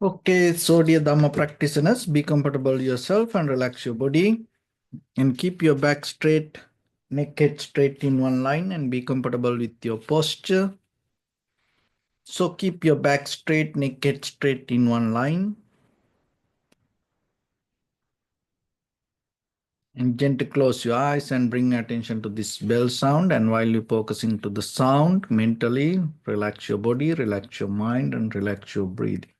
Okay, so dear Dharma practitioners, be comfortable yourself and relax your body and keep your back straight, neck head straight in one line and be comfortable with your posture. So keep your back straight, neck head straight in one line and gently close your eyes and bring attention to this bell sound. And while you're focusing to the sound, mentally relax your body, relax your mind and relax your breathing.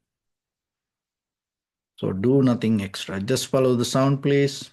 So do nothing extra, just follow the sound please.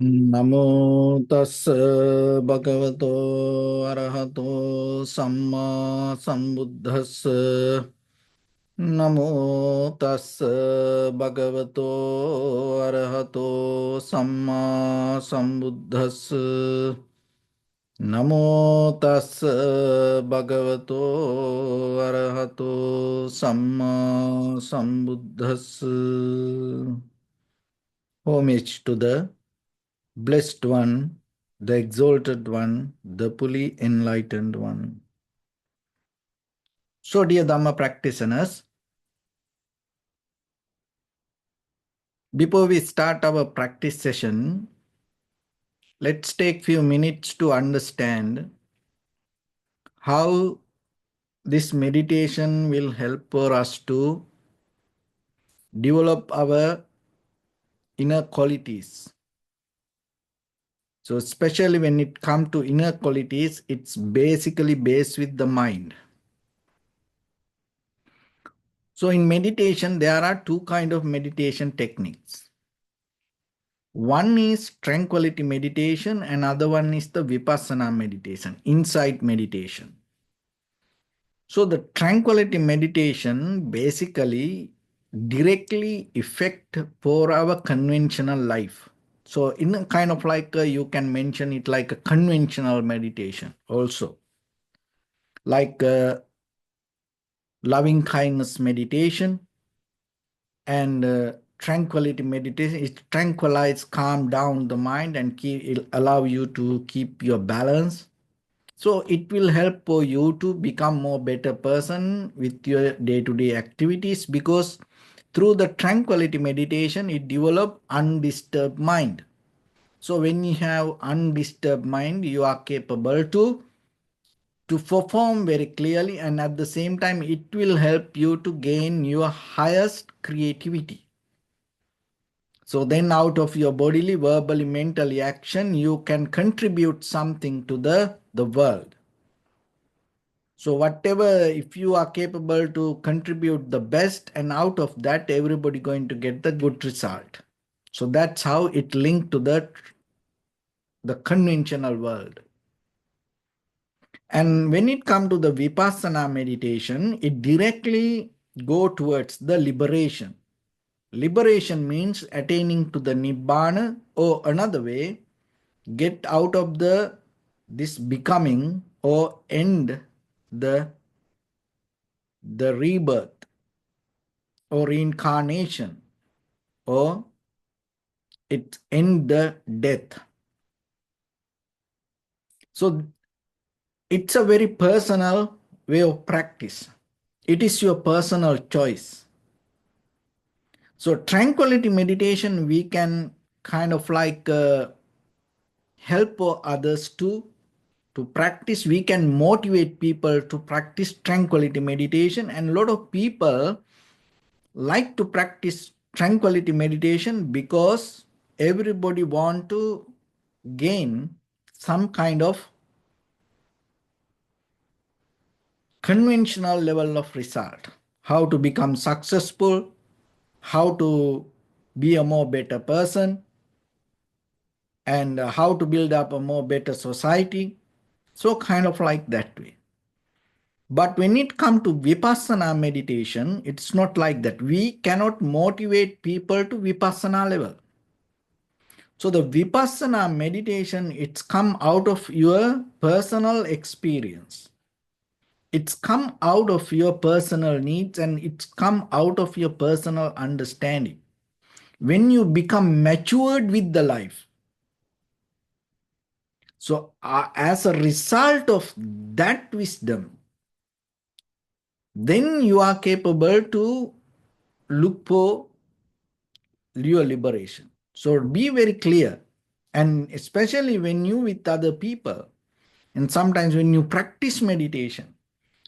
Namo tassa bhagavato arahato samma sambuddhassa. Namo tassa bhagavato arahato samma sambuddhassa. Namo tassa bhagavato arahato samma sambuddhassa. Homage to the Blessed One, the Exalted One, the fully enlightened One. So, dear Dhamma practitioners, before we start our practice session, let's take few minutes to understand how this meditation will help for us to develop our inner qualities. So, especially when it comes to inner qualities, it's basically based with the mind. So, in meditation, there are two kinds of meditation techniques. One is tranquility meditation, and other one is the vipassana meditation, insight meditation. So the tranquility meditation basically directly affect for our conventional life. So in a kind of like you can mention it like a conventional meditation also, like loving kindness meditation and tranquility meditation. It tranquilize, calm down the mind and it'll allow you to keep your balance. So it will help for you to become more better person with your day-to-day activities, because through the tranquility meditation, it develop undisturbed mind. So when you have undisturbed mind, you are capable to perform very clearly, and at the same time, it will help you to gain your highest creativity. So then out of your bodily, verbally, mentally action, you can contribute something to the world. So whatever, if you are capable to contribute the best, and out of that, everybody going to get the good result. So that's how it linked to the conventional world. And when it comes to the vipassana meditation, it directly go towards the liberation. Liberation means attaining to the nibbana, or another way, get out of this becoming or end the rebirth or reincarnation, or it end the death. So it's a very personal way of practice. It is your personal choice. So tranquility meditation, we can kind of like help others to practice. We can motivate people to practice tranquility meditation, and a lot of people like to practice tranquility meditation because everybody want to gain some kind of conventional level of result, how to become successful, how to be a more better person, and how to build up a more better society. So kind of like that way. But when it comes to vipassana meditation, it's not like that. We cannot motivate people to vipassana level. So the vipassana meditation, it's come out of your personal experience. It's come out of your personal needs, and it's come out of your personal understanding. When you become matured with the life, so as a result of that wisdom, then you are capable to look for your liberation. So be very clear. And especially when you with other people, and sometimes when you practice meditation,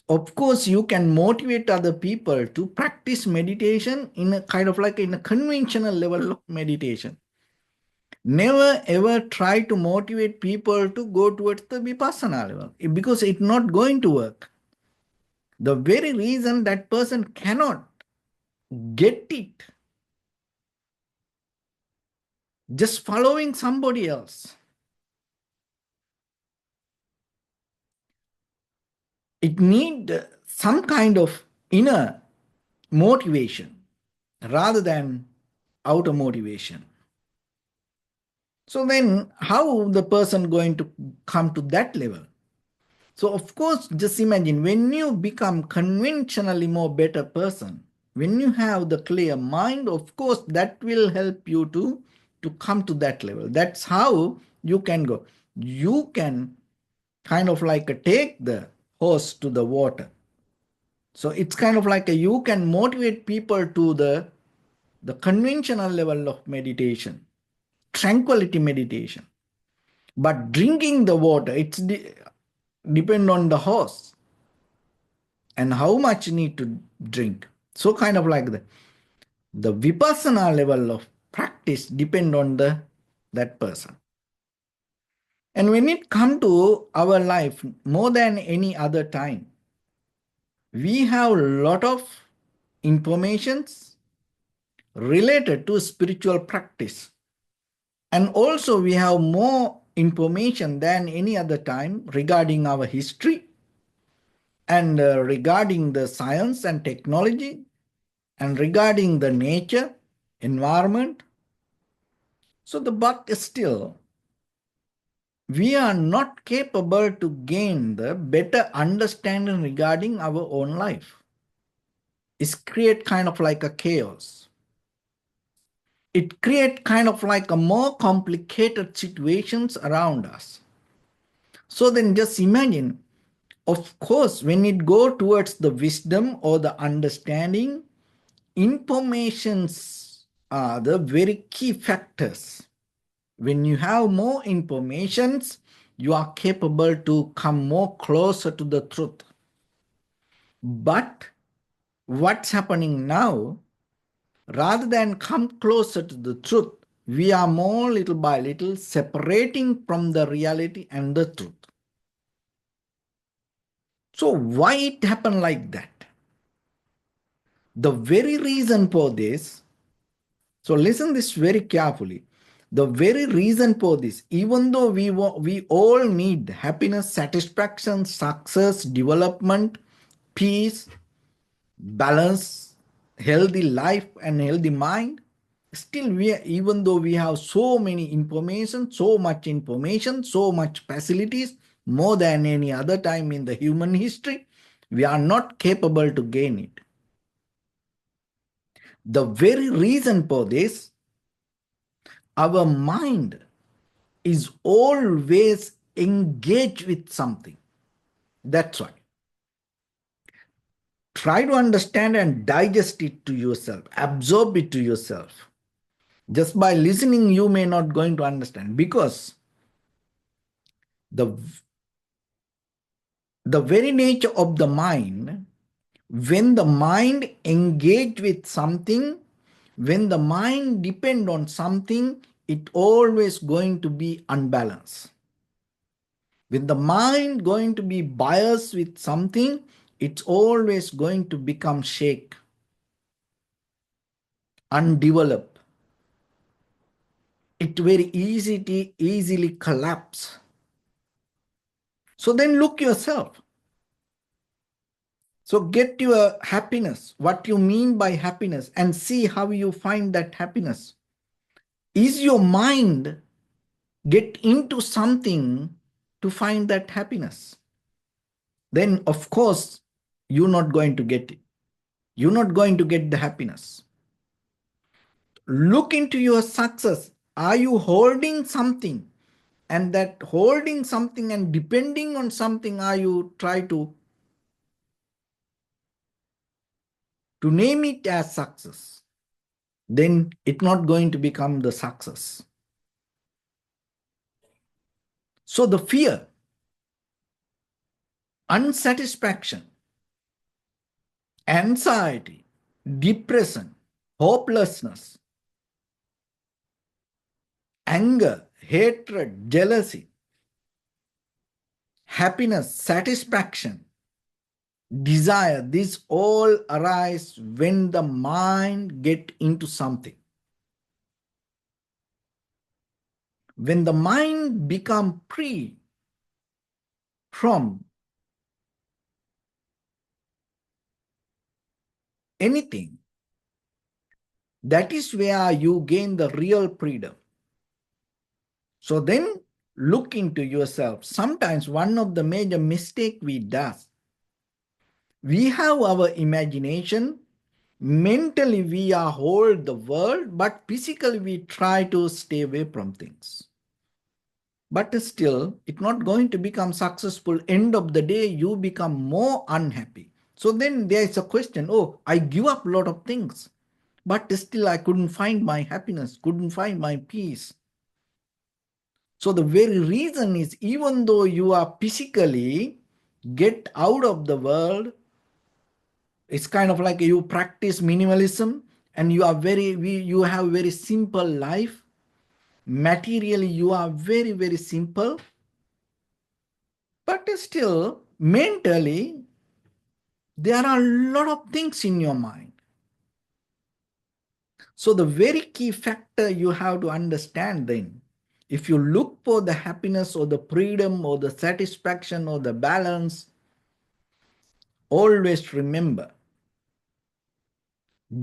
of course you can motivate other people to practice meditation in a kind of like in a conventional level of meditation. Never ever try to motivate people to go towards the vipassana level, because it's not going to work. The very reason that person cannot get it just following somebody else. It need some kind of inner motivation rather than outer motivation. So then how the person going to come to that level? So of course, just imagine when you become conventionally more better person, when you have the clear mind, of course that will help you to come to that level. That's how you can go. You can kind of like take the horse to the water. So it's kind of like you can motivate people to the conventional level of meditation, tranquility meditation. But drinking the water, it's depend on the horse and how much you need to drink. So kind of like the vipassana level of practice depend on that person. And when it come to our life, more than any other time, we have a lot of informations related to spiritual practice. And also we have more information than any other time regarding our history and regarding the science and technology and regarding the nature, environment. So but still, we are not capable to gain the better understanding regarding our own life. It's create kind of like a chaos. It create kind of like a more complicated situations around us. So then just imagine, of course, when it go towards the wisdom or the understanding, informations are the very key factors. When you have more informations, you are capable to come more closer to the truth. But what's happening now, rather than come closer to the truth, we are more little by little separating from the reality and the truth. So why it happened like that? The very reason for this, so listen this very carefully. The very reason for this, even though we all need happiness, satisfaction, success, development, peace, balance, healthy life and healthy mind, still even though we have so many information, so much facilities, more than any other time in the human history, we are not capable to gain it. The very reason for this, our mind is always engaged with something. That's why. Try to understand and digest it to yourself, absorb it to yourself. Just by listening, you may not going to understand, because the, the very nature of the mind, when the mind engage with something, when the mind depend on something, it always going to be unbalanced. When the mind going to be biased with something, it's always going to become shake, undeveloped. It very easily collapse. So then look yourself. So get your happiness, what you mean by happiness, and see how you find that happiness. Is your mind get into something to find that happiness? Then, of course, you're not going to get it. You're not going to get the happiness. Look into your success. Are you holding something? And that holding something and depending on something, are you try to name it as success? Then it's not going to become the success. So the fear, unsatisfaction, anxiety, depression, hopelessness, anger, hatred, jealousy, happiness, satisfaction, desire, these all arise when the mind get into something. When the mind become free from anything, that is where you gain the real freedom. So then look into yourself. Sometimes one of the major mistake we do, we have our imagination, mentally we are hold the world, but physically we try to stay away from things. But still, it's not going to become successful. End of the day, you become more unhappy. So then there is a question, oh, I give up a lot of things, but still I couldn't find my happiness, couldn't find my peace. So the very reason is, even though you are physically get out of the world, it's kind of like you practice minimalism and you have very simple life. Materially, you are very, very simple, but still mentally, there are a lot of things in your mind. So the very key factor you have to understand then, if you look for the happiness or the freedom or the satisfaction or the balance, always remember,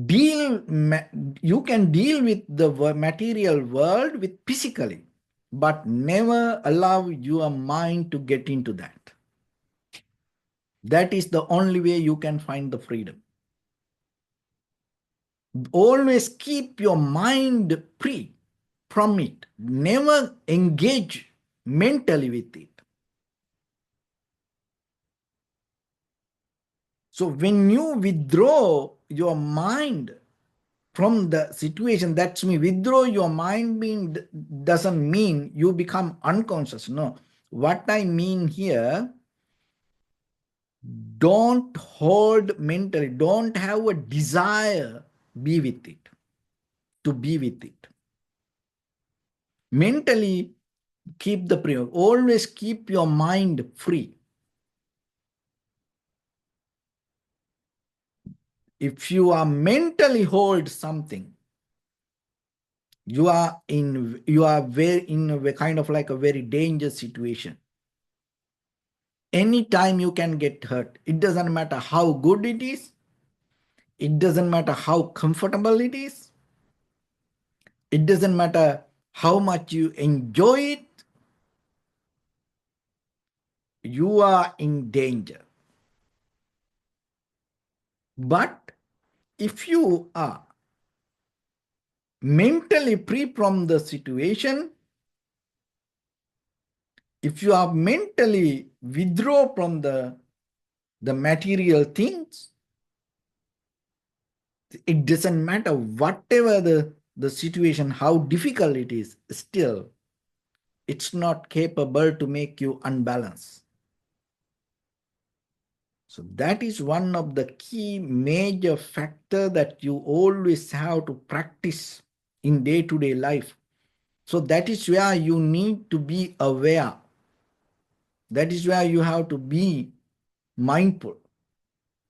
you can deal with the material world with physically, but never allow your mind to get into that. That is the only way you can find the freedom. Always keep your mind free from it. Never engage mentally with it. So when you withdraw your mind from the situation, that's me. Withdraw your mind being doesn't mean you become unconscious. No. What I mean here, don't hold mentally, don't have a desire be with it, to be with it. Mentally keep the prayer. Always keep your mind free. If you are mentally hold something, you are very in a kind of like a very dangerous situation. Anytime you can get hurt. It doesn't matter how good it is. It doesn't matter how comfortable it is. It doesn't matter how much you enjoy it. You are in danger. But if you are mentally free from the situation, if you are mentally withdraw from the material things, it doesn't matter whatever the situation, how difficult it is, still it's not capable to make you unbalanced. So that is one of the key major factor that you always have to practice in day-to-day life. So that is where you need to be aware. That is where you have to be mindful.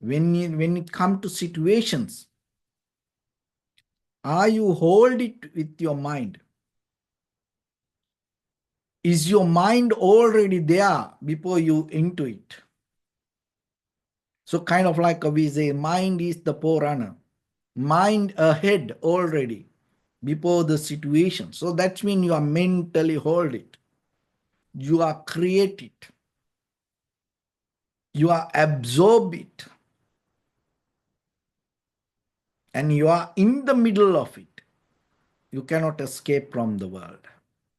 When it comes to situations, are you hold it with your mind? Is your mind already there before you into it? So kind of like we say, mind is the forerunner. Mind ahead already before the situation. So that means you are mentally hold it. You are create it. You are absorb it. And you are in the middle of it. You cannot escape from the world.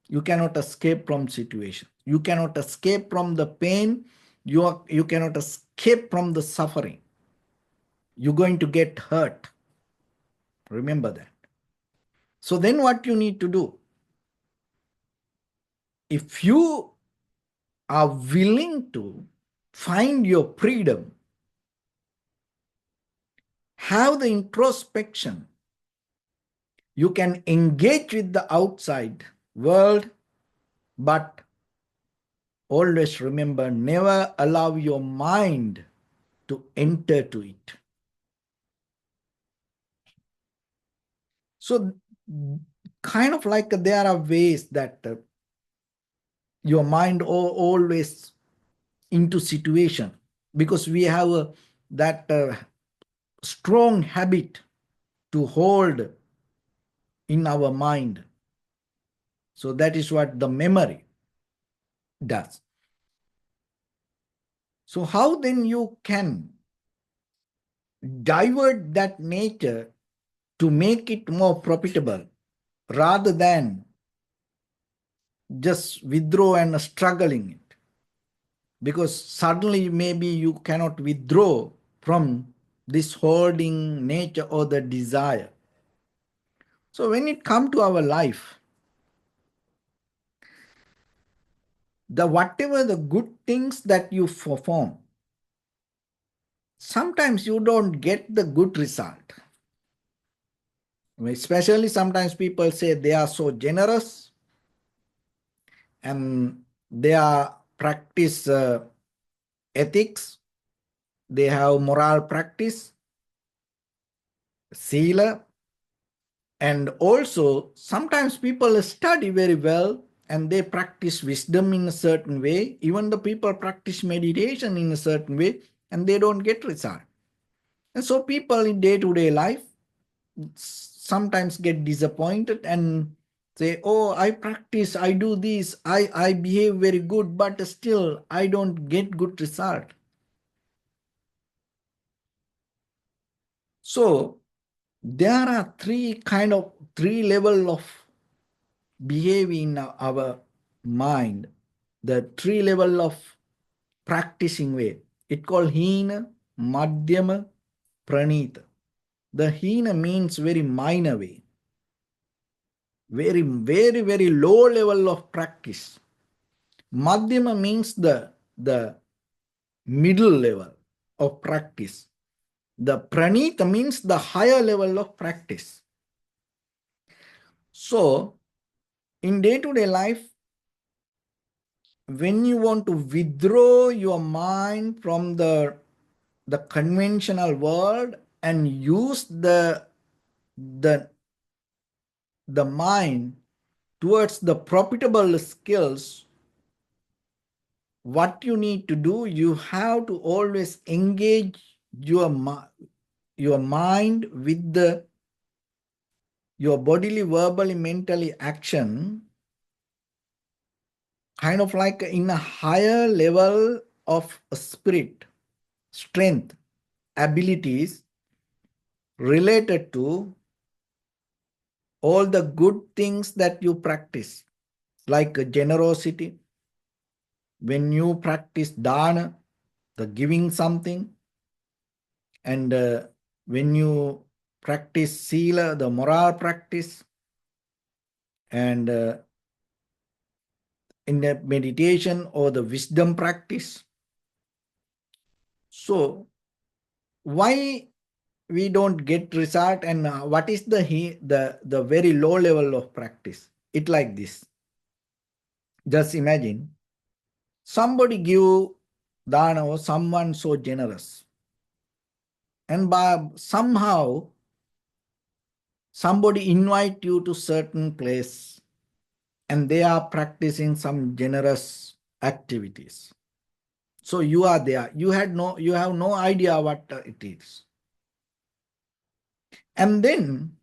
You cannot escape from situation. You cannot escape from the pain. You cannot escape from the suffering. You're going to get hurt. Remember that. So then what you need to do? If you are willing to find your freedom, have the introspection, you can engage with the outside world, but always remember, never allow your mind to enter to it. So kind of like there are ways that your mind always into situation, because we have that strong habit to hold in our mind. So that is what the memory does. So how then you can divert that nature to make it more profitable rather than just withdraw and struggling it? Because suddenly maybe you cannot withdraw from this holding nature or the desire. So when it comes to our life, the whatever the good things that you perform, sometimes you don't get the good result. Especially sometimes people say they are so generous and they are practice ethics, they have moral practice, sila, and also sometimes people study very well and they practice wisdom in a certain way. Even the people practice meditation in a certain way and they don't get result. And so people in day-to-day life sometimes get disappointed and say, oh, I practice, I do this, I behave very good, but still I don't get good result. So there are three level of behavior in our mind, the three level of practicing way. It called hina, madhyama, pranita. The hina means very minor way, very low level of practice. Madhyama means the middle level of practice. The pranita means the higher level of practice. So in day-to-day life, when you want to withdraw your mind from the conventional world and use the mind towards the profitable skills, what you need to do, you have to always engage your mind with your bodily, verbally, mentally action, kind of like in a higher level of spirit, strength, abilities related to all the good things that you practice, like generosity. When you practice dana, the giving something, and when you practice sila, the moral practice, and in the meditation or the wisdom practice. So why we don't get result, and what is the very low level of practice? It like this. Just imagine somebody give dana or someone so generous, and by somehow somebody invite you to certain place and they are practicing some generous activities. So you are there. You have no idea what it is. And then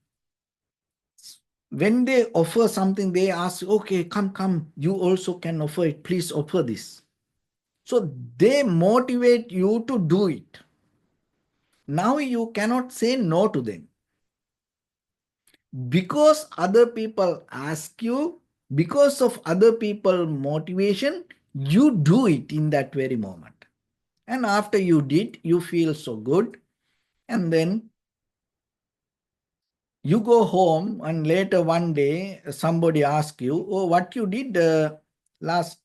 when they offer something, they ask, okay, come, you also can offer it. Please offer this. So they motivate you to do it. Now you cannot say no to them. Because other people ask you, because of other people motivation, you do it in that very moment. And after you did, you feel so good. And then you go home, and later one day somebody asks you, oh, what you did last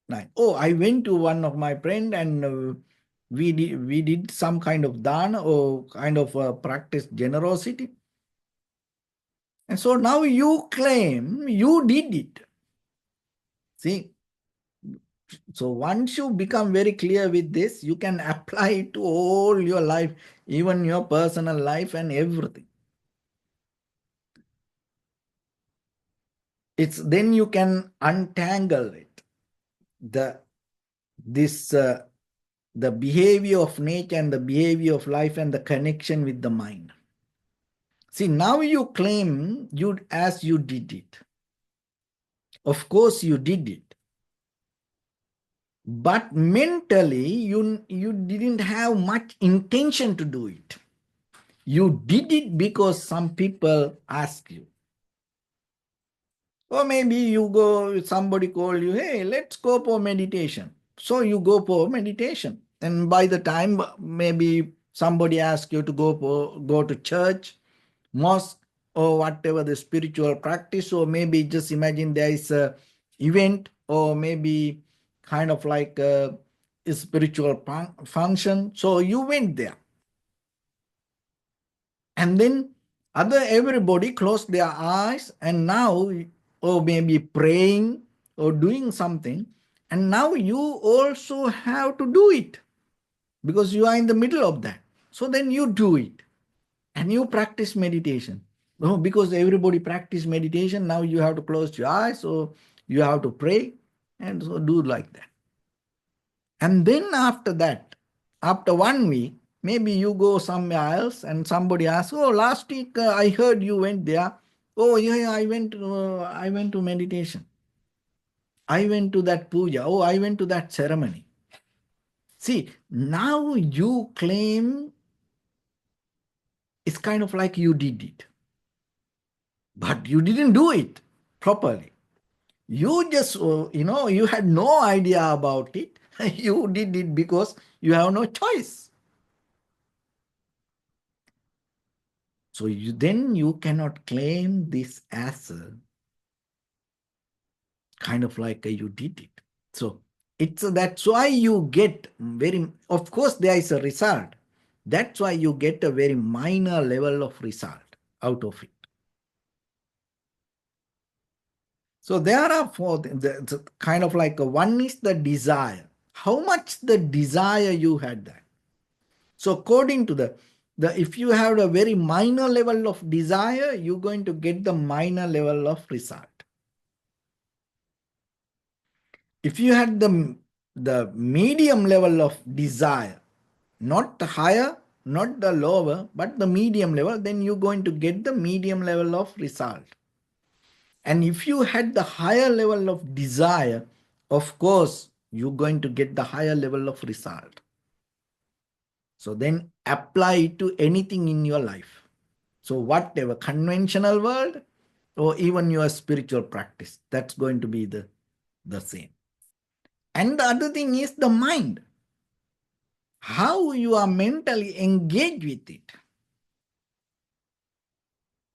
night? Oh, I went to one of my friend, and we did some kind of dana, or kind of practice generosity. And so now you claim you did it. See, so once you become very clear with this, you can apply it to all your life, even your personal life and everything. It's then you can untangle it. The behavior of nature and the behavior of life and the connection with the mind. See, now you claim you as you did it. Of course, you did it. But mentally, you didn't have much intention to do it. You did it because some people ask you. Or maybe you go, somebody called you, hey, let's go for meditation. So you go for meditation. And by the time maybe somebody asks you to go to church, mosque, or whatever the spiritual practice, or maybe just imagine there is a event, or maybe kind of like a spiritual function. So you went there. And then everybody closed their eyes, and now, or maybe praying or doing something, and now you also have to do it because you are in the middle of that. So then you do it and you practice meditation. No, because everybody practice meditation, now you have to close your eyes, so you have to pray, and so do like that. And then after that, after 1 week, maybe you go somewhere else and somebody asks, oh, last week I heard you went there. Oh, yeah, I went to meditation. I went to that puja. Oh, I went to that ceremony. See, now you claim it's kind of like you did it, but you didn't do it properly. You just, you had no idea about it. You did it because you have no choice. So then you cannot claim this as a kind of like you did it. So that's why you get very, of course, there is a result. That's why you get a very minor level of result out of it. So there are four, the kind of like one is the desire. How much the desire you had that. So according to the if you have a very minor level of desire, you're going to get the minor level of result. If you had the medium level of desire, not the higher, not the lower, but the medium level, then you're going to get the medium level of result. And if you had the higher level of desire, of course, you're going to get the higher level of result. So then apply it to anything in your life. So whatever, conventional world or even your spiritual practice, that's going to be the same. And the other thing is the mind. How you are mentally engaged with it.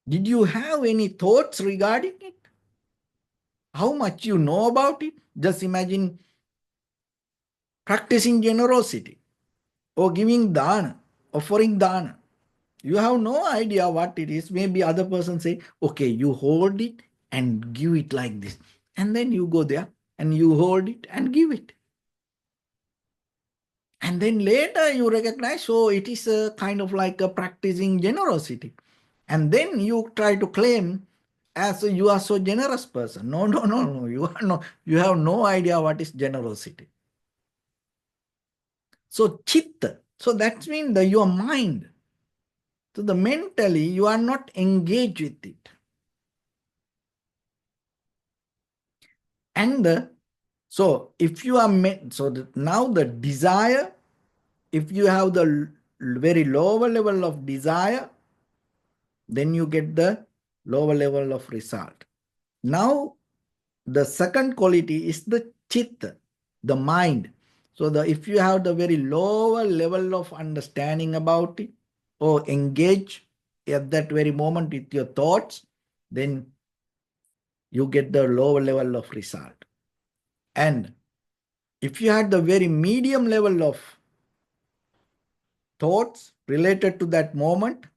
Did you have any thoughts regarding it? How much you know about it? Just imagine practicing generosity or giving dana, offering dana. You have no idea what it is. Maybe other person say, okay, you hold it and give it like this. And then you go there and you hold it and give it. And then later you recognize, so it is a kind of like a practicing generosity. And then you try to claim as you are so generous person. No. You have no idea what is generosity. So chitta, so that means your mind. So the mentally you are not engaged with it. And so if you are, now the desire, if you have the very lower level of desire, then you get the lower level of result. Now, the second quality is the chitta, the mind. So if you have the very lower level of understanding about it, or engage at that very moment with your thoughts, then you get the lower level of result. And if you had the very medium level of thoughts related to that moment,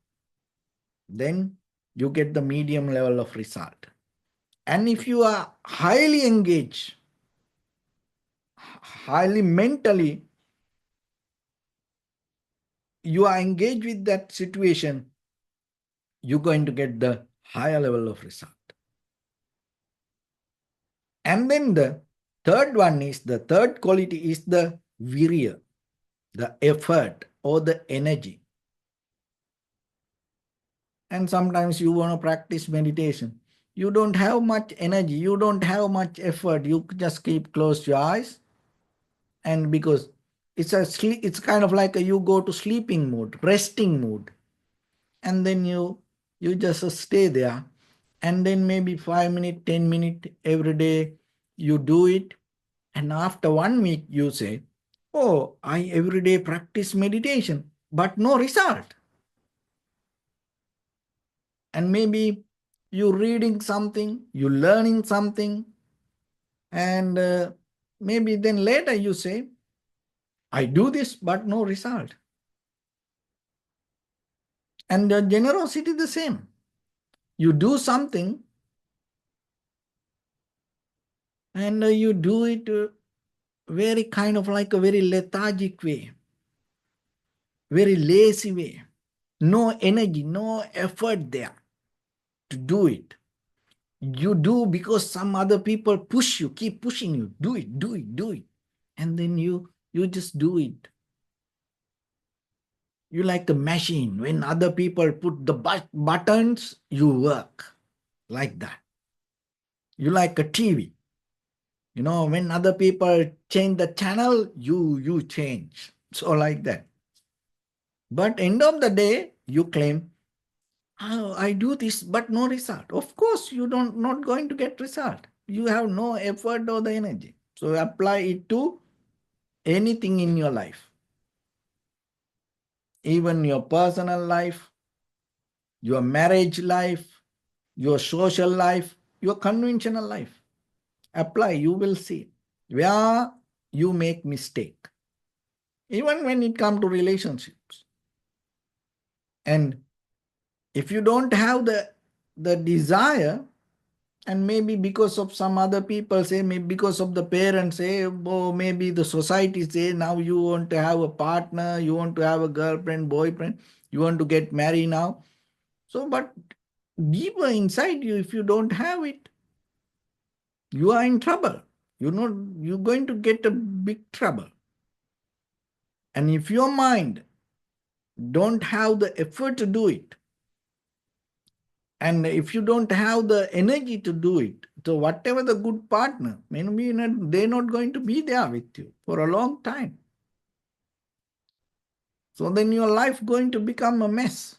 then you get the medium level of result. And if you are highly engaged, highly mentally, you are engaged with that situation, you're going to get the higher level of result. And then the third quality is the virya, the effort or the energy. And sometimes you want to practice meditation. You don't have much energy, you don't have much effort, you just keep close your eyes, and because it's kind of like you go to sleeping mode, resting mode, and then you just stay there, and then maybe 5 minutes, 10 minutes every day you do it, and after 1 week you say, oh, I every day practice meditation but no result. And maybe you reading something, you learning something, and maybe then later you say, I do this but no result. And the generosity the same. You do something and you do it very kind of like a very lethargic way, very lazy way. No energy, no effort there to do it. You do because some other people push you, keep pushing you, do it, do it, do it. And then you just do it. You like a machine. When other people put the buttons, you work like that. You like a TV. When other people change the channel, you change. So like that. But end of the day, you claim, oh, I do this, but no result. Of course, you don't not going to get result. You have no effort or the energy. So apply it to anything in your life, even your personal life, your marriage life, your social life, your conventional life. Apply, you will see where you make mistake. Even when it comes to relationships. And if you don't have the desire, and maybe because of some other people say, maybe because of the parents say, or maybe the society say, now you want to have a partner, you want to have a girlfriend, boyfriend, you want to get married now. So, but deeper inside you, if you don't have it, you are in trouble. You're going to get a big trouble. And if your mind don't have the effort to do it, and if you don't have the energy to do it, so whatever the good partner, maybe they're not going to be there with you for a long time. So then your life going to become a mess.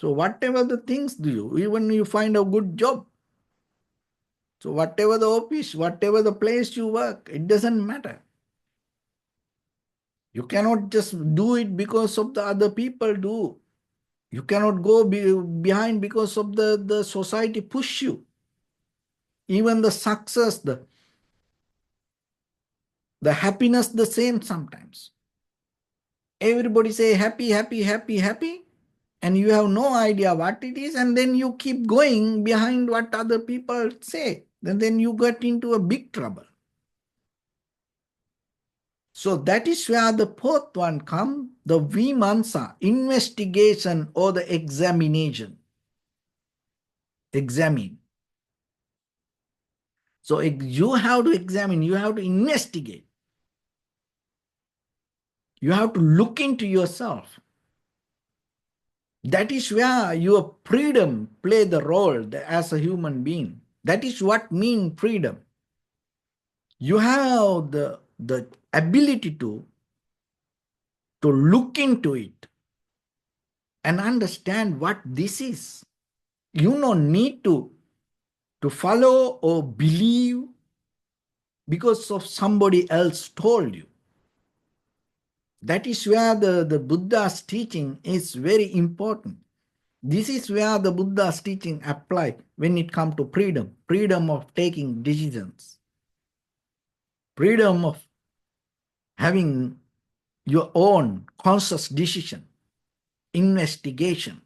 So whatever the things do you, even you find a good job, so whatever the office, whatever the place you work, it doesn't matter. You cannot just do it because of the other people do. You cannot go behind because of the society push you. Even the success, the happiness, the same sometimes. Everybody say happy, happy, happy, happy, and you have no idea what it is, and then you keep going behind what other people say. And then you get into a big trouble. So that is where the fourth one comes, the vimansa, investigation or the examination. Examine. So you have to examine, you have to investigate. You have to look into yourself. That is where your freedom play the role as a human being. That is what means freedom. You have the ability to look into it and understand what this is. You don't need to follow or believe because of somebody else told you. That is where the Buddha's teaching is very important. This is where the Buddha's teaching apply when it comes to freedom, freedom of taking decisions, freedom of having your own conscious decision, investigation.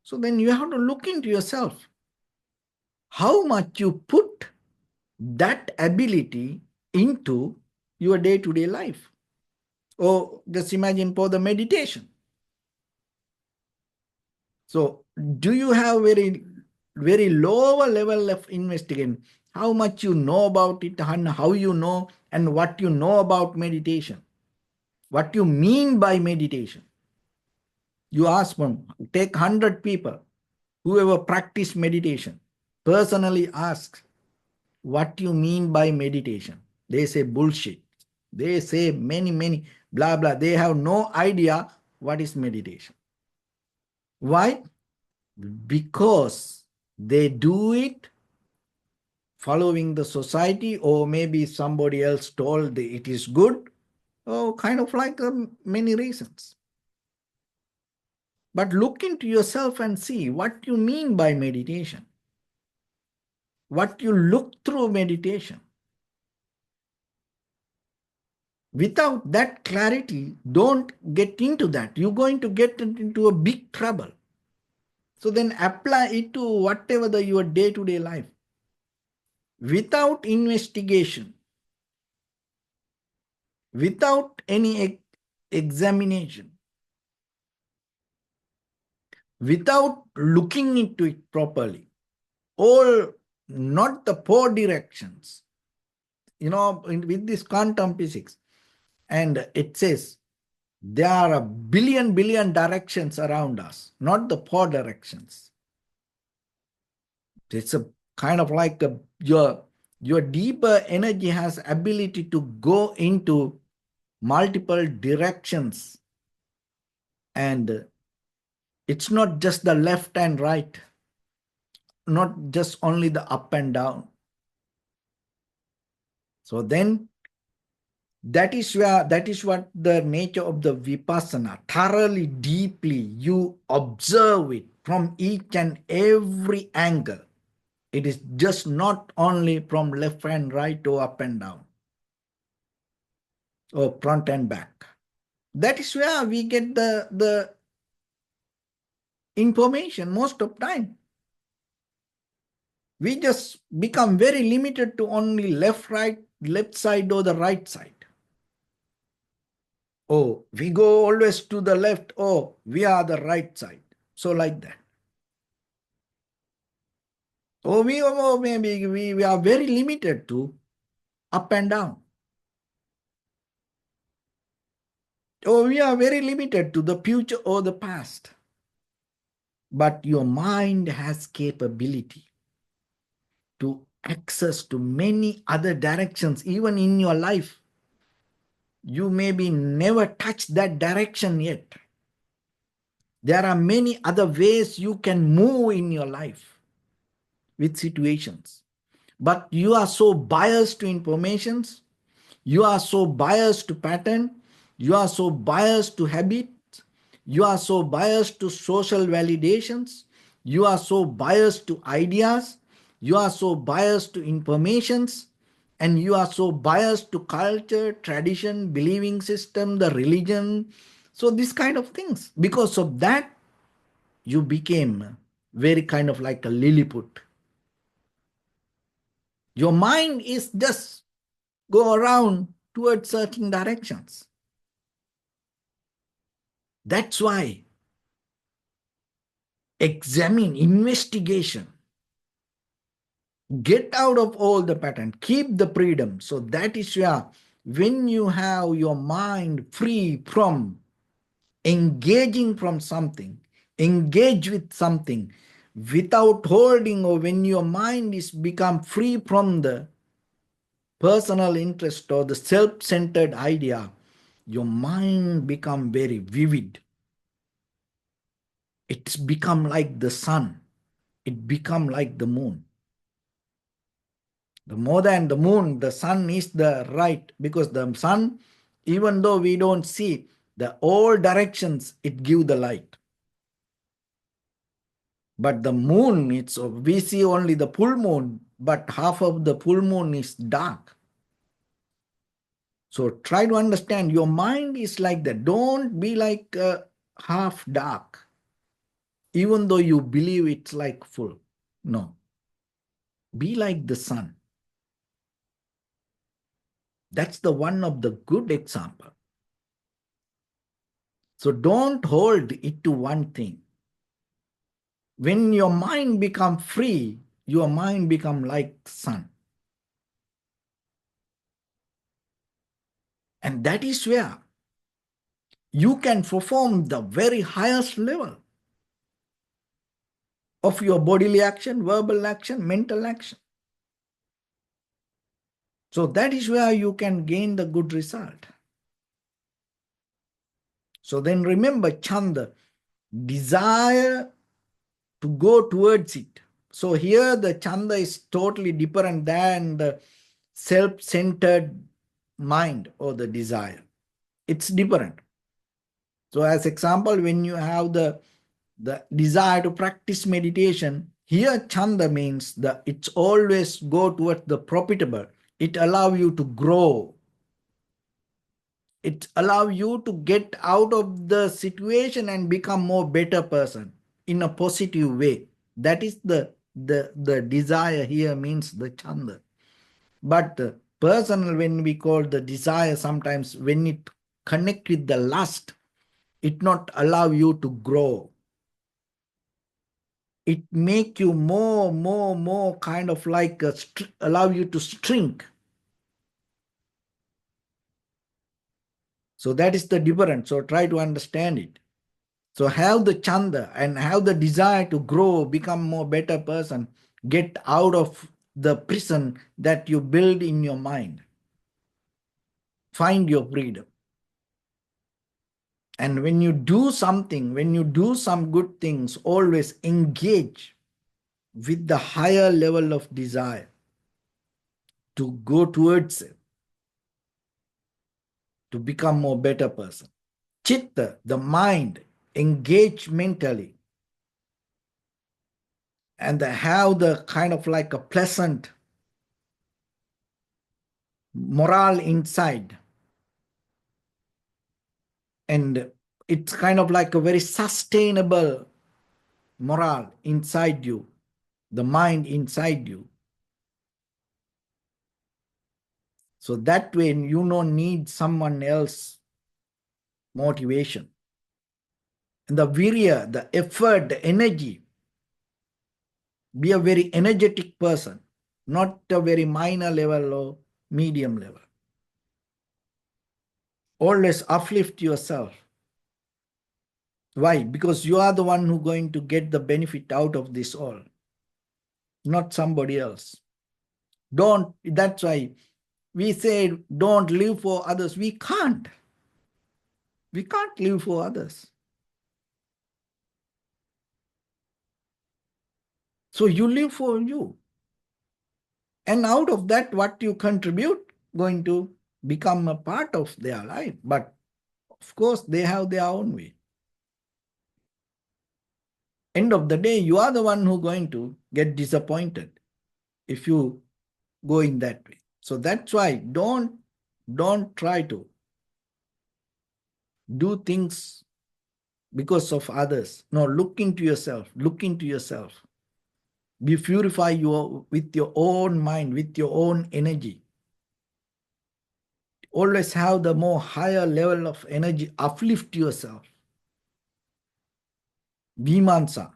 So then you have to look into yourself. How much you put that ability into your day-to-day life. Or just imagine for the meditation. So do you have very lower level of investigation? How much you know about it and how you know and what you know about meditation? What you mean by meditation? You ask them, take 100 people, whoever practice meditation, personally ask, what you mean by meditation? They say bullshit. They say many, blah, blah. They have no idea what is meditation. Why? Because they do it following the society, or maybe somebody else told it is good, or kind of like many reasons. But look into yourself and see what you mean by meditation, what you look through meditation. Without that clarity, don't get into that. You're going to get into a big trouble. So then apply it to whatever your day-to-day life. Without investigation, without any examination, without looking into it properly, or not the four directions, with this quantum physics, and it says there are a billion directions around us, not the four directions. It's a kind of like your deeper energy has ability to go into multiple directions, and it's not just the left and right, not just only the up and down. So then that is what the nature of the vipassana. Thoroughly, deeply, you observe it from each and every angle. It is just not only from left and right or up and down or front and back. That is where we get the information most of time. We just become very limited to only left side or the right side. Oh, we go always to the left. Oh, we are the right side. So like that. Or maybe we are very limited to up and down. Or we are very limited to the future or the past. But your mind has capability to access to many other directions, even in your life. You maybe never touched that direction yet. There are many other ways you can move in your life with situations. But you are so biased to informations, you are so biased to pattern, you are so biased to habit, you are so biased to social validations, you are so biased to ideas, you are so biased to informations, and you are so biased to culture, tradition, believing system, the religion. So this kind of things. Because of that, you became very kind of like a Lilliput. Your mind is just go around towards certain directions. That's why examine, investigation, get out of all the pattern, keep the freedom. So that is where when you have your mind free from engaging from something, engage with something without holding, or when your mind is become free from the personal interest or the self-centered idea, your mind become very vivid. It's become like the sun. It become like the moon. The more than the moon, the sun is the right, because the sun, even though we don't see the all directions, it give the light. But the moon, we see only the full moon, but half of the full moon is dark. So try to understand, your mind is like that. Don't be like half dark, even though you believe it's like full. No. Be like the sun. That's the one of the good example. So don't hold it to one thing. When your mind become free, your mind become like sun. And that is where you can perform the very highest level of your bodily action, verbal action, mental action. So that is where you can gain the good result. So then remember, Chanda, desire to go towards it. So here the Chanda is totally different than the self-centered mind or the desire. It's different. So as example, when you have the desire to practice meditation, here Chanda means that it's always go towards the profitable. It allows you to grow. It allows you to get out of the situation and become more better person in a positive way. That is the desire here means the Chanda. But personal, when we call the desire, sometimes when it connect with the lust, it not allow you to grow. It make you more kind of like allow you to shrink. So that is the difference. So try to understand it. So have the Chanda and have the desire to grow, become more better person, get out of the prison that you build in your mind. Find your freedom. And when you do something, when you do some good things, always engage with the higher level of desire to go towards it, to become more better person. Chitta, the mind, engage mentally and have the kind of like a pleasant morale inside. And it's kind of like a very sustainable morale inside you, the mind inside you. So that way you don't need someone else motivation. And the virya, the effort, the energy, be a very energetic person, not a very minor level or medium level. Always uplift yourself. Why? Because you are the one who going to get the benefit out of this all, not somebody else. That's why we say don't live for others. We can't. We can't live for others. So you live for you. And out of that, what you contribute, going to become a part of their life. But of course, they have their own way. End of the day, you are the one who going to get disappointed if you go in that way. So that's why don't try to do things because of others. No, look into yourself. Look into yourself. Be purify with your own mind, with your own energy. Always have the more higher level of energy. Uplift yourself. Vimansa.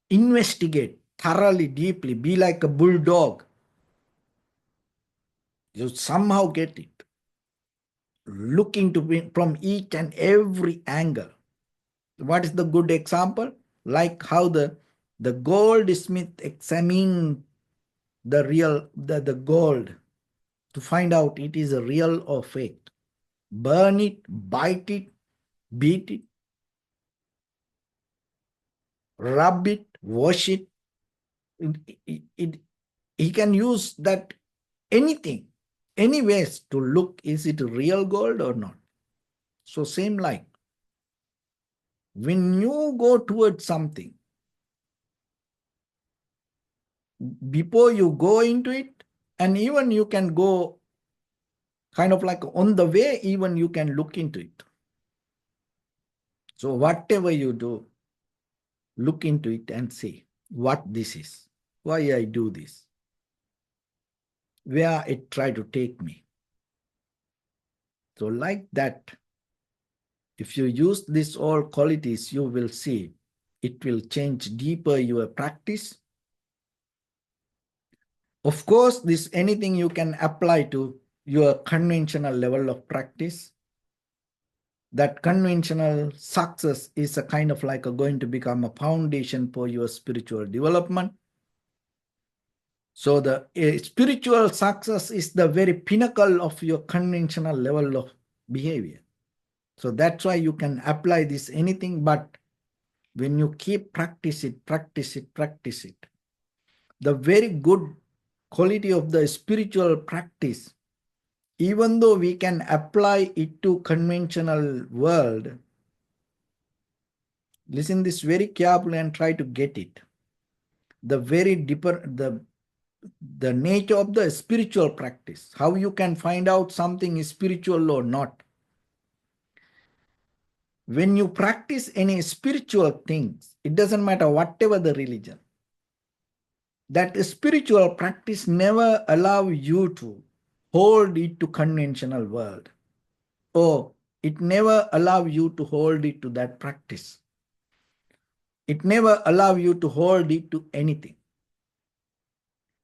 Investigate thoroughly, deeply. Be like a bulldog. You somehow get it. looking to be from each and every angle. What is the good example? Like how the goldsmith examine the gold to find out it is a real or fake. Burn it, bite it, beat it, rub it, wash it. He can use that anything, any ways to look, is it real gold or not? So same like, when you go towards something, before you go into it, and even you can go kind of like on the way, even you can look into it. So whatever you do, look into it and see what this is, why I do this, where it try to take me. So like that, if you use these all qualities, you will see it will change deeper your practice. Of course, this anything you can apply to your conventional level of practice. That conventional success is a kind of like going to become a foundation for your spiritual development. So the spiritual success is the very pinnacle of your conventional level of behavior. So that's why you can apply this anything, but when you keep practice it, the very good quality of the spiritual practice, even though we can apply it to conventional world, listen this very carefully and try to get it. The very deeper, the nature of the spiritual practice, how you can find out something is spiritual or not. When you practice any spiritual things, it doesn't matter whatever the religion, that spiritual practice never allow you to hold it to conventional world, or it never allow you to hold it to that practice. It never allow you to hold it to anything.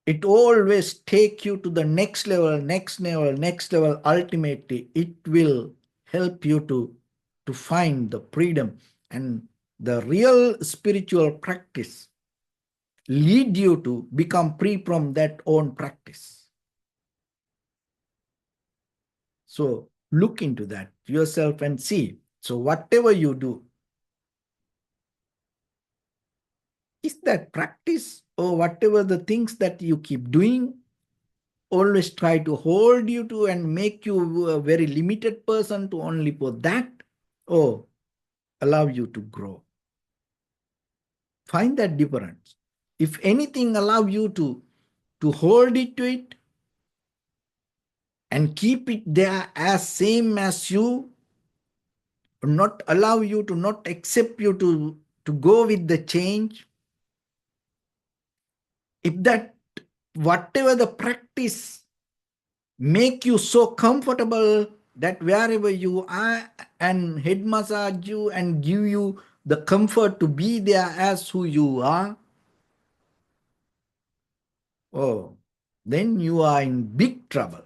It always take you to the next level, next level, next level. Ultimately, it will help you to find the freedom, and the real spiritual practice lead you to become free from that own practice. So look into that yourself and see. So whatever you do, is that practice, or whatever the things that you keep doing always try to hold you to and make you a very limited person to only for that, or allow you to grow? Find that difference. If anything allow you to hold it to it and keep it there as same as you, not allow you to, not accept you to go with the change, if that whatever the practice make you so comfortable that wherever you are and head massage you and give you the comfort to be there as who you are, oh, then you are in big trouble.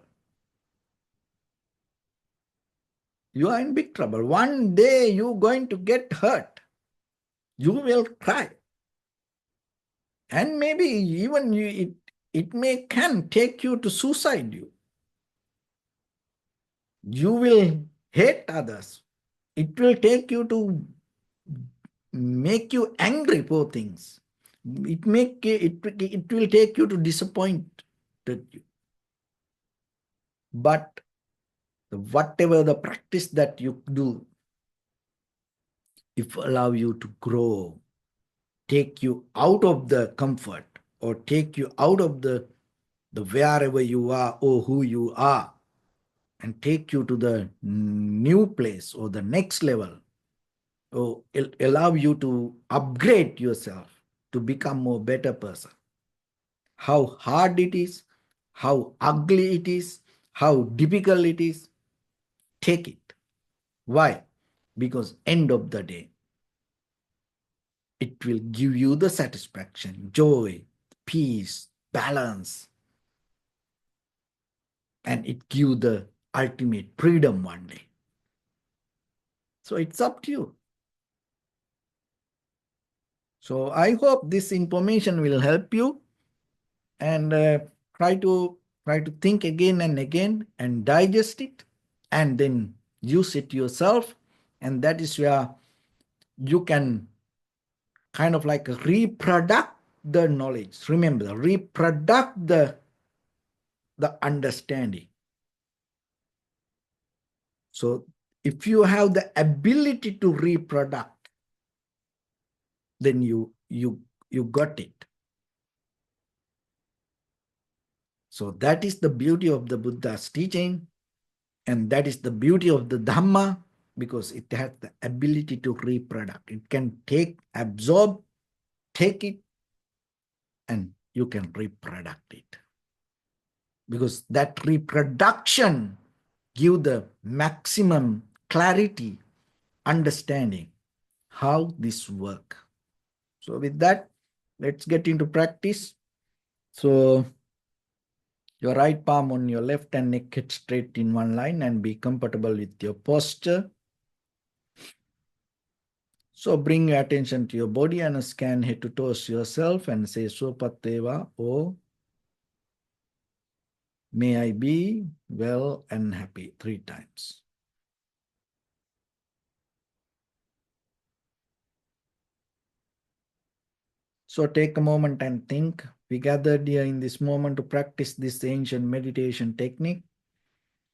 You are in big trouble. One day you're going to get hurt. You will cry. And maybe even it may can take you to suicide you. You will hate others. It will take you to make you angry for things. It will take you to disappoint you. But whatever the practice that you do, if allow you to grow, take you out of the comfort, or take you out of the wherever you are or who you are, and take you to the new place or the next level, or allow you to upgrade yourself to become more better person. How hard it is, how ugly it is, how difficult it is, take it. Why? Because end of the day, it will give you the satisfaction, joy, peace, balance, and it gives the ultimate freedom one day. So it's up to you. So I hope this information will help you, and try to think again and again and digest it, and then use it yourself. And that is where you can kind of like reproduct the knowledge. Remember, reproduct the understanding. So if you have the ability to reproduct, then you got it. So that is the beauty of the Buddha's teaching, and that is the beauty of the Dhamma, because it has the ability to reproduct. It can absorb, take it, and you can reproduct it. Because that reproduction give the maximum clarity, understanding how this work. So with that, let's get into practice. So your right palm on your left and neck head straight in one line, and be comfortable with your posture. So bring your attention to your body and scan head to toes yourself and say Sopateva, or may I be well and happy 3 times. So take a moment and think. We gathered here in this moment to practice this ancient meditation technique.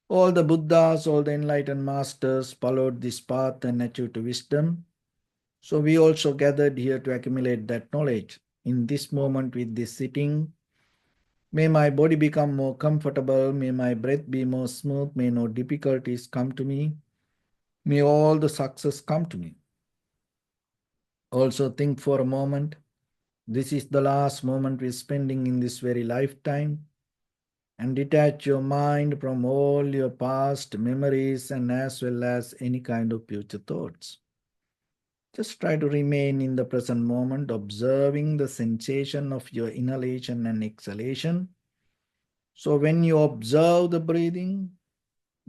All the Buddhas, all the enlightened masters followed this path and achieved wisdom. So we also gathered here to accumulate that knowledge. In this moment with this sitting, may my body become more comfortable, may my breath be more smooth, may no difficulties come to me, may all the success come to me. Also think for a moment, this is the last moment we're spending in this very lifetime, and detach your mind from all your past memories and as well as any kind of future thoughts. Just try to remain in the present moment, observing the sensation of your inhalation and exhalation. So when you observe the breathing,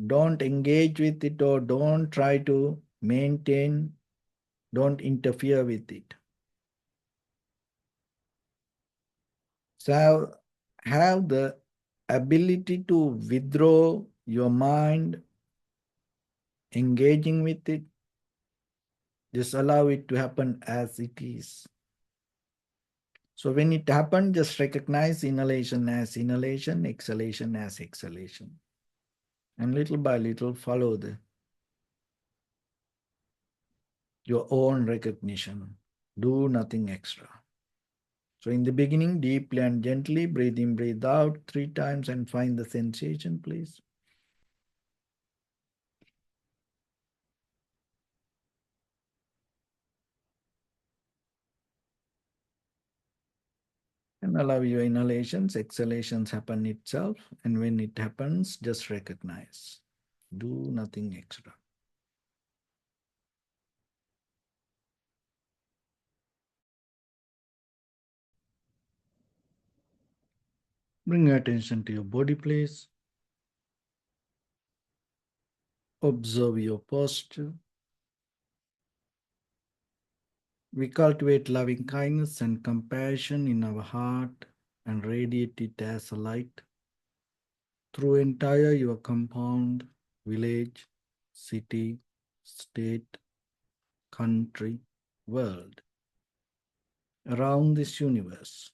don't engage with it or don't try to maintain, don't interfere with it. So have the ability to withdraw your mind, engaging with it. Just allow it to happen as it is. So when it happens, just recognize inhalation as inhalation, exhalation as exhalation. And little by little follow your own recognition. Do nothing extra. So in the beginning, deeply and gently, breathe in, breathe out 3 times and find the sensation, please. And allow your inhalations, exhalations happen itself. And when it happens, just recognize. Do nothing extra. Bring your attention to your body, please. Observe your posture. We cultivate loving kindness and compassion in our heart and radiate it as a light through entire your compound, village, city, state, country, world, around this universe.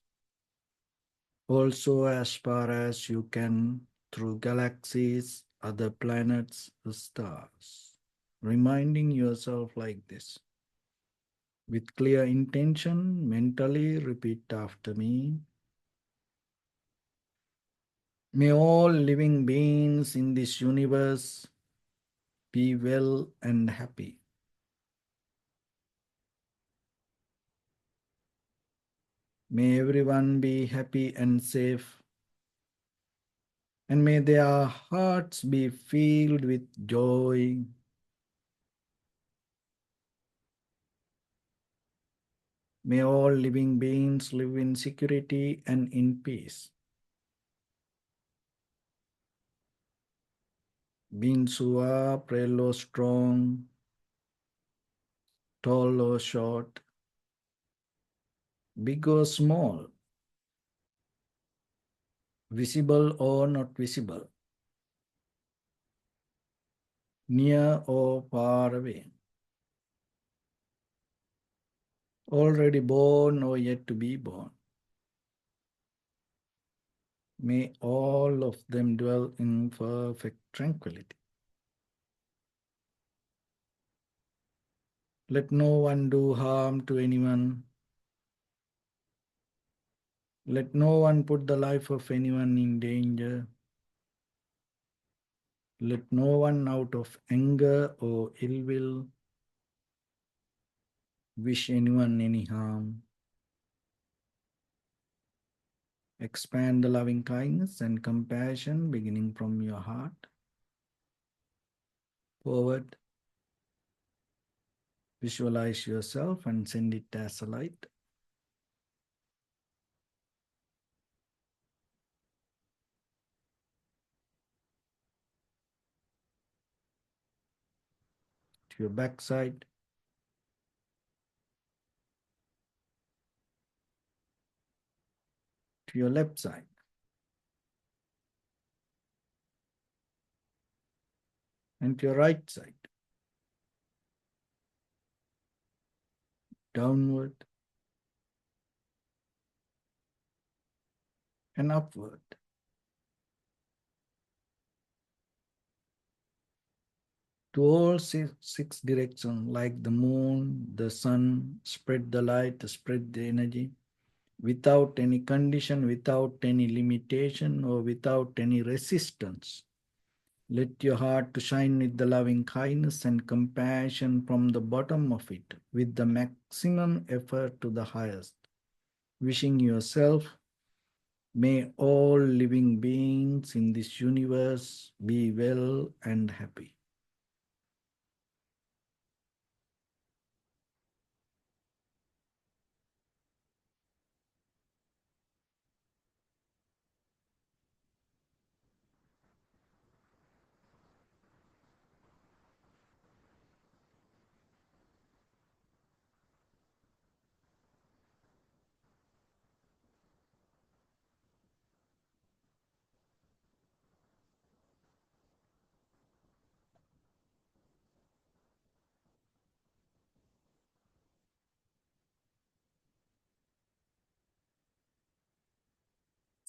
Also as far as you can through galaxies, other planets, the stars. Reminding yourself like this. With clear intention, mentally repeat after me. May all living beings in this universe be well and happy. May everyone be happy and safe. And may their hearts be filled with joy. May all living beings live in security and in peace. Being suave, frail or strong, tall or short, big or small, visible or not visible, near or far away, already born or yet to be born. May all of them dwell in perfect tranquility. Let no one do harm to anyone. Let no one put the life of anyone in danger. Let no one out of anger or ill will wish anyone any harm. Expand the loving kindness and compassion beginning from your heart forward. Visualize yourself and send it as a light to your backside, to your left side, and to your right side, downward and upward. To all six directions, like the moon, the sun, spread the light, spread the energy, without any condition, without any limitation, or without any resistance. Let your heart to shine with the loving kindness and compassion from the bottom of it, with the maximum effort to the highest. Wishing yourself, may all living beings in this universe be well and happy.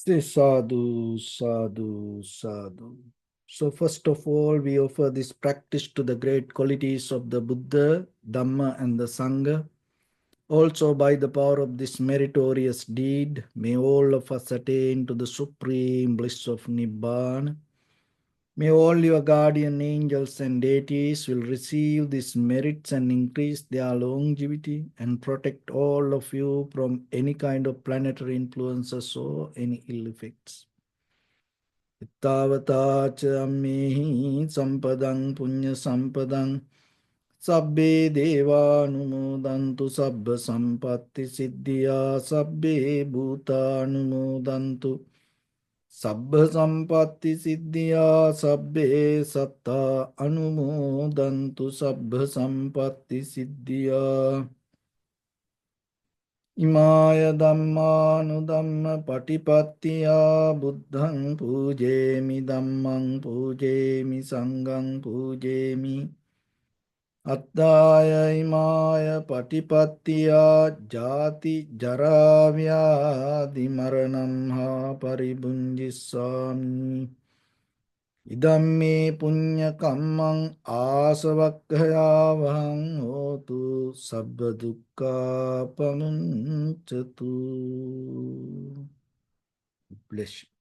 Say sadhu, sadhu, sadhu. So first of all, we offer this practice to the great qualities of the Buddha, Dhamma, and the Sangha. Also, by the power of this meritorious deed, may all of us attain to the supreme bliss of Nibbana. May all your guardian angels and deities will receive these merits and increase their longevity and protect all of you from any kind of planetary influences or any ill effects. Ittavata cha ammehi sampadang punya sampadang sabbe deva anumodantu sabba sampatti siddhya sabbe bhuta anumodantu Sabbha sampatti siddhya sabbe satta anumodantu sabbha sampatti siddhya imaya dhammanudhamma patipattiya buddhang pujemi dhammang pujemi sanghang pujemi Attaya imaya patipattiya jati jaravyadi maranam ha paribunjissami Idamme punya kammang asavakkayavahang hotu sabba dukkha pamuncatu. Bless you.